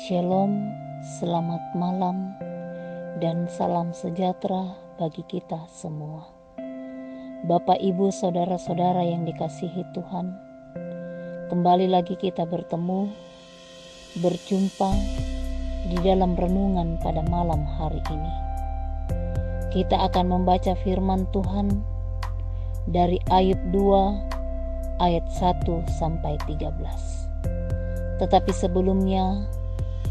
Shalom, selamat malam, dan salam sejahtera bagi kita semua. Bapak, Ibu, Saudara-saudara yang dikasihi Tuhan, kembali lagi kita berjumpa di dalam renungan pada malam hari ini. Kita akan membaca firman Tuhan dari Ayub 2 ayat 1 sampai 13. Tetapi sebelumnya,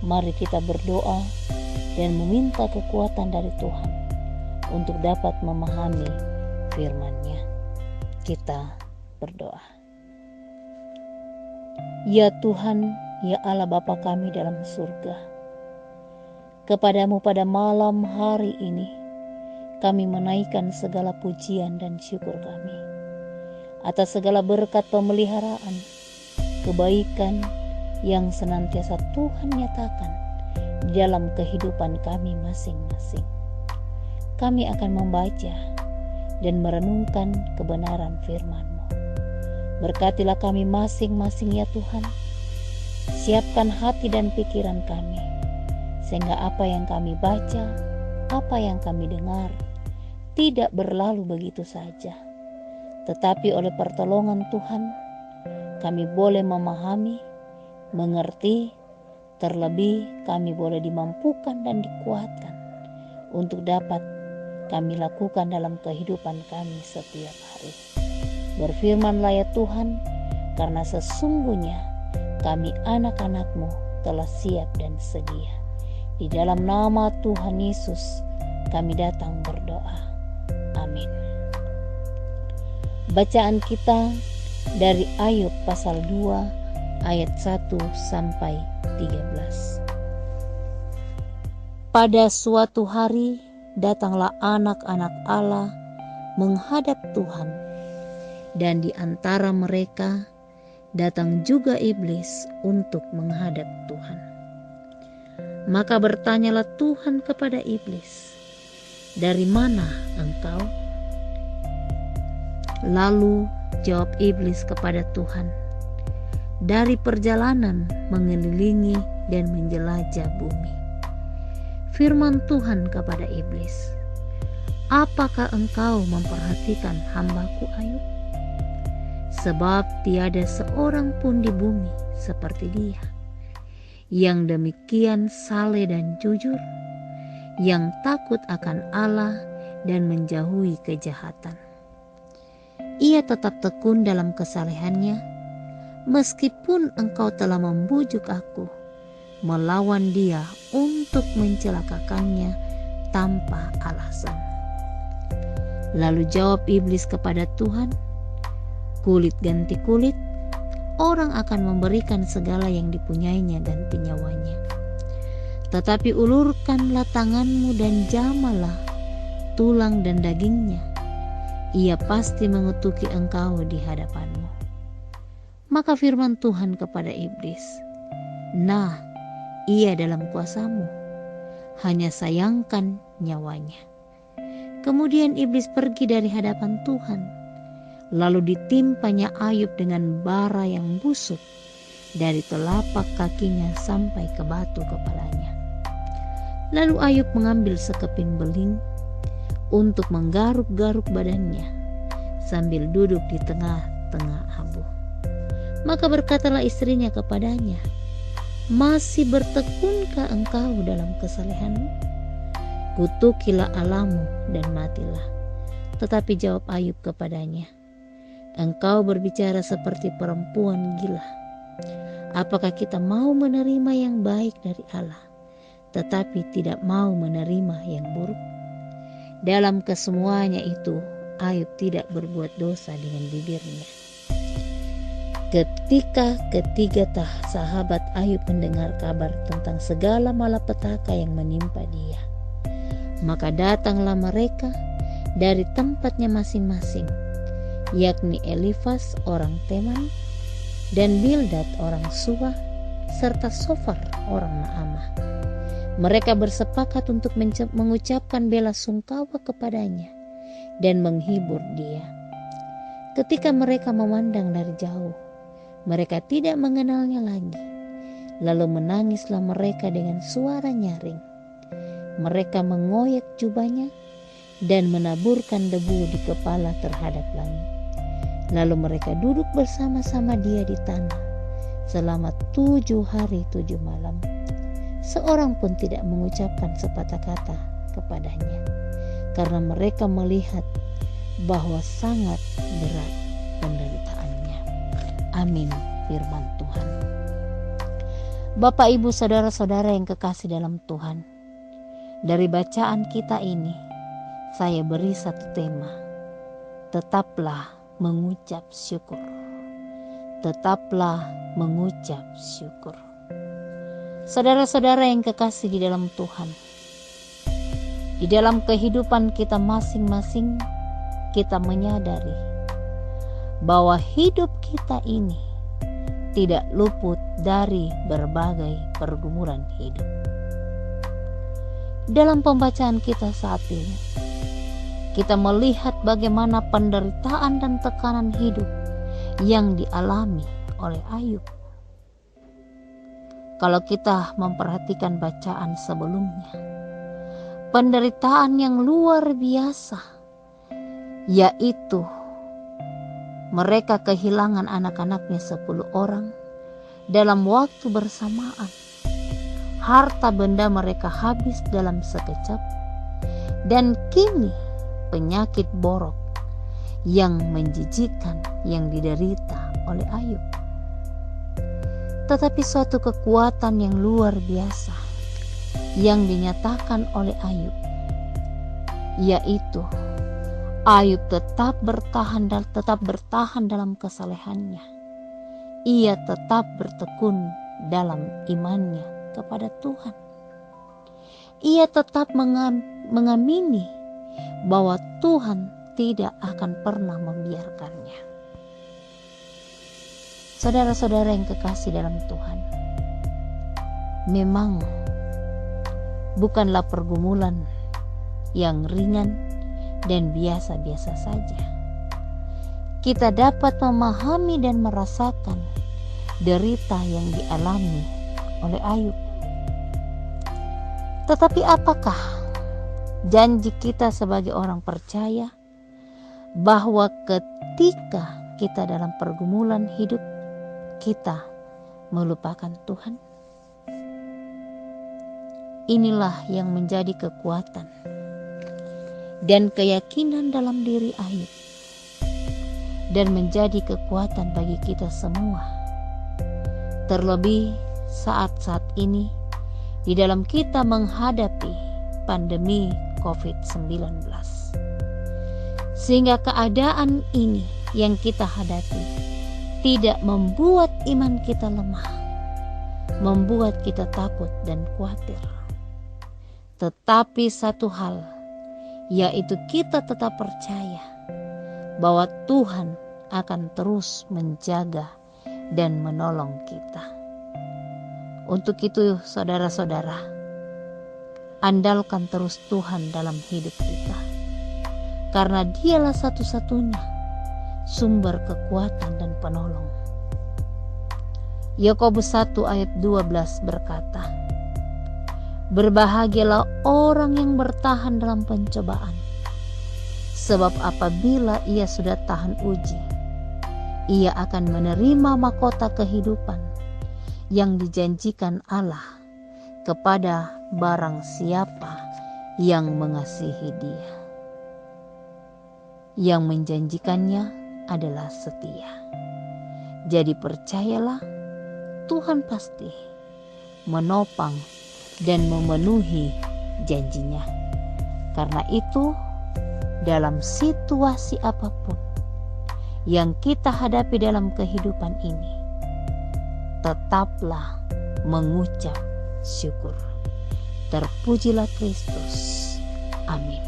mari kita berdoa dan meminta kekuatan dari Tuhan untuk dapat memahami firman-Nya. Kita berdoa. Ya Tuhan, ya Allah Bapa kami dalam surga, Kepadamu pada malam hari ini kami menaikkan segala pujian dan syukur kami atas segala berkat pemeliharaan, kebaikan yang senantiasa Tuhan nyatakan di dalam kehidupan kami masing-masing. Kami akan membaca dan merenungkan kebenaran firman-Mu. Berkatilah kami masing-masing ya Tuhan. Siapkan hati dan pikiran kami, sehingga apa yang kami baca, apa yang kami dengar, tidak berlalu begitu saja. Tetapi oleh pertolongan Tuhan, kami boleh memahami, mengerti, terlebih kami boleh dimampukan dan dikuatkan untuk dapat kami lakukan dalam kehidupan kami setiap hari. Berfirmanlah ya Tuhan, karena sesungguhnya kami anak-anak-Mu telah siap dan sedia. Di dalam nama Tuhan Yesus kami datang berdoa. Amin. Bacaan kita dari Ayub pasal 2 ayat 1 sampai 13. Pada suatu hari datanglah anak-anak Allah menghadap Tuhan, dan di antara mereka datang juga iblis untuk menghadap Tuhan. Maka bertanyalah Tuhan kepada iblis, "Dari mana engkau?" Lalu jawab iblis kepada Tuhan, "Dari perjalanan mengelilingi dan menjelajah bumi." Firman Tuhan kepada iblis, "Apakah engkau memperhatikan hamba-Ku Ayub? Sebab tiada seorang pun di bumi seperti dia, yang demikian saleh dan jujur, yang takut akan Allah dan menjauhi kejahatan. Ia tetap tekun dalam kesalehannya, meskipun engkau telah membujuk aku melawan dia untuk mencelakakannya tanpa alasan." Lalu jawab iblis kepada Tuhan, "Kulit ganti kulit, orang akan memberikan segala yang dipunyainya ganti nyawanya. Tetapi ulurkanlah tanganmu dan jamalah tulang dan dagingnya. Ia pasti mengutuki engkau di hadapanmu." Maka firman Tuhan kepada iblis, "Nah, ia dalam kuasamu, hanya sayangkan nyawanya." Kemudian iblis pergi dari hadapan Tuhan. Lalu ditimpanya Ayub dengan bara yang busuk dari telapak kakinya sampai ke batu kepalanya. Lalu Ayub mengambil sekeping beling untuk menggaruk-garuk badannya sambil duduk di tengah-tengah abu. Maka berkatalah istrinya kepadanya, "Masih bertekunkah engkau dalam kesalehanmu? Kutukilah Allahmu dan matilah." Tetapi jawab Ayub kepadanya, "Engkau berbicara seperti perempuan gila. Apakah kita mau menerima yang baik dari Allah, tetapi tidak mau menerima yang buruk?" Dalam kesemuanya itu, Ayub tidak berbuat dosa dengan bibirnya. Ketika ketiga sahabat Ayub mendengar kabar tentang segala malapetaka yang menimpa dia, maka datanglah mereka dari tempatnya masing-masing, yakni Elifas orang Teman, dan Bildad orang Suah, serta Sofar orang Naamah. Mereka bersepakat untuk mengucapkan bela sungkawa kepadanya dan menghibur dia. Ketika mereka memandang dari jauh, mereka tidak mengenalnya lagi. Lalu menangislah mereka dengan suara nyaring. Mereka mengoyak jubahnya dan menaburkan debu di kepala terhadap langit. Lalu mereka duduk bersama-sama dia di tanah selama 7 hari 7 malam. Seorang pun tidak mengucapkan sepatah kata kepadanya, karena mereka melihat bahwa sangat berat penderitaannya. Amin, firman Tuhan. Bapak, Ibu, saudara-saudara yang kekasih dalam Tuhan, dari bacaan kita ini saya beri satu tema: tetaplah mengucap syukur. Tetaplah mengucap syukur. Saudara-saudara yang kekasih di dalam Tuhan, di dalam kehidupan kita masing-masing, kita menyadari bahwa hidup kita ini tidak luput dari berbagai pergumulan hidup. Dalam pembacaan kita saat ini, kita melihat bagaimana penderitaan dan tekanan hidup yang dialami oleh Ayub. Kalau kita memperhatikan bacaan sebelumnya, penderitaan yang luar biasa, yaitu mereka kehilangan anak-anaknya 10 orang dalam waktu bersamaan. Harta benda mereka habis dalam sekejap, dan kini penyakit borok yang menjijikkan yang diderita oleh Ayub. Tetapi suatu kekuatan yang luar biasa yang dinyatakan oleh Ayub, yaitu Ayub tetap bertahan dalam kesalehannya. Ia tetap bertekun dalam imannya kepada Tuhan. Ia tetap mengamini bahwa Tuhan tidak akan pernah membiarkannya. Saudara-saudara yang kekasih dalam Tuhan, memang bukanlah pergumulan yang ringan dan biasa-biasa saja. Kita dapat memahami dan merasakan derita yang dialami oleh Ayub. Tetapi apakah janji kita sebagai orang percaya bahwa ketika kita dalam pergumulan hidup, kita melupakan Tuhan? Inilah yang menjadi kekuatan dan keyakinan dalam diri Ayub, dan menjadi kekuatan bagi kita semua. Terlebih saat-saat ini di dalam kita menghadapi pandemi COVID-19. Sehingga keadaan ini yang kita hadapi tidak membuat iman kita lemah, membuat kita takut dan khawatir. Tetapi satu hal, yaitu kita tetap percaya bahwa Tuhan akan terus menjaga dan menolong kita. Untuk itu, saudara-saudara, andalkan terus Tuhan dalam hidup kita, karena Dialah satu-satunya sumber kekuatan dan penolong. Yakobus 1 ayat 12 berkata, "Berbahagialah orang yang bertahan dalam pencobaan, sebab apabila ia sudah tahan uji, ia akan menerima mahkota kehidupan yang dijanjikan Allah kepada barang siapa yang mengasihi Dia. Yang menjanjikannya adalah setia." Jadi percayalah, Tuhan pasti menopang dan memenuhi janjinya. Karena itu, dalam situasi apapun yang kita hadapi dalam kehidupan ini, tetaplah mengucap syukur. Terpujilah Kristus. Amin.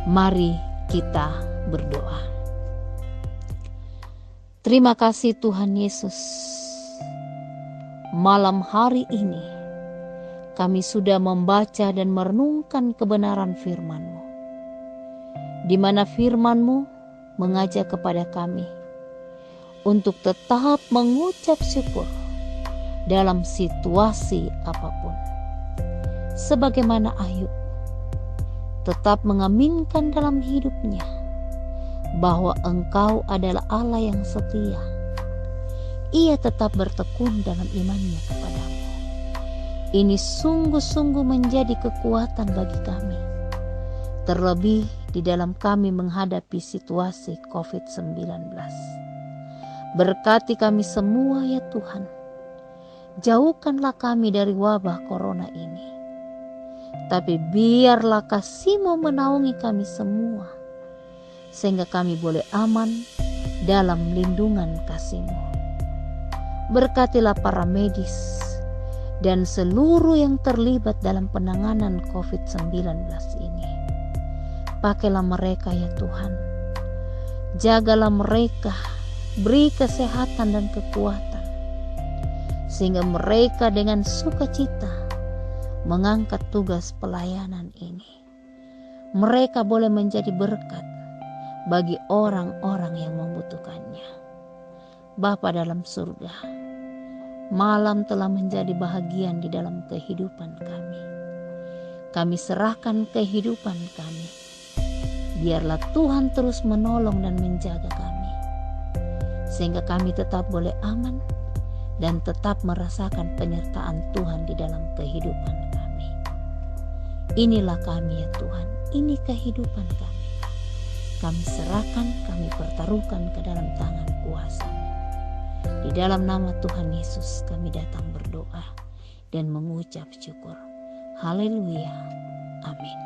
Mari kita berdoa. Terima kasih Tuhan Yesus. Malam hari ini kami sudah membaca dan merenungkan kebenaran firman-Mu, di mana firman-Mu mengajak kepada kami untuk tetap mengucap syukur dalam situasi apapun. Sebagaimana Ayub tetap mengaminkan dalam hidupnya bahwa Engkau adalah Allah yang setia. Ia tetap bertekun dalam imannya kepadamu. Ini sungguh-sungguh menjadi kekuatan bagi kami, terlebih di dalam kami menghadapi situasi COVID-19. Berkati kami semua ya Tuhan. Jauhkanlah kami dari wabah corona ini. Tapi biarlah kasih-Mu menaungi kami semua, sehingga kami boleh aman dalam lindungan kasih-Mu. Berkatilah para medis dan seluruh yang terlibat dalam penanganan COVID-19 ini. Pakailah mereka ya Tuhan. Jagalah mereka, beri kesehatan dan kekuatan, sehingga mereka dengan sukacita mengangkat tugas pelayanan ini. Mereka boleh menjadi berkat bagi orang-orang yang membutuhkannya. Bapa dalam surga, malam telah menjadi bahagian di dalam kehidupan kami. Kami serahkan kehidupan kami. Biarlah Tuhan terus menolong dan menjaga kami, sehingga kami tetap boleh aman dan tetap merasakan penyertaan Tuhan di dalam kehidupan kami. Inilah kami ya Tuhan, ini kehidupan kami. Kami serahkan, kami pertaruhkan ke dalam tangan kuasa-Mu. Di dalam nama Tuhan Yesus kami datang berdoa dan mengucap syukur. Haleluya. Amin.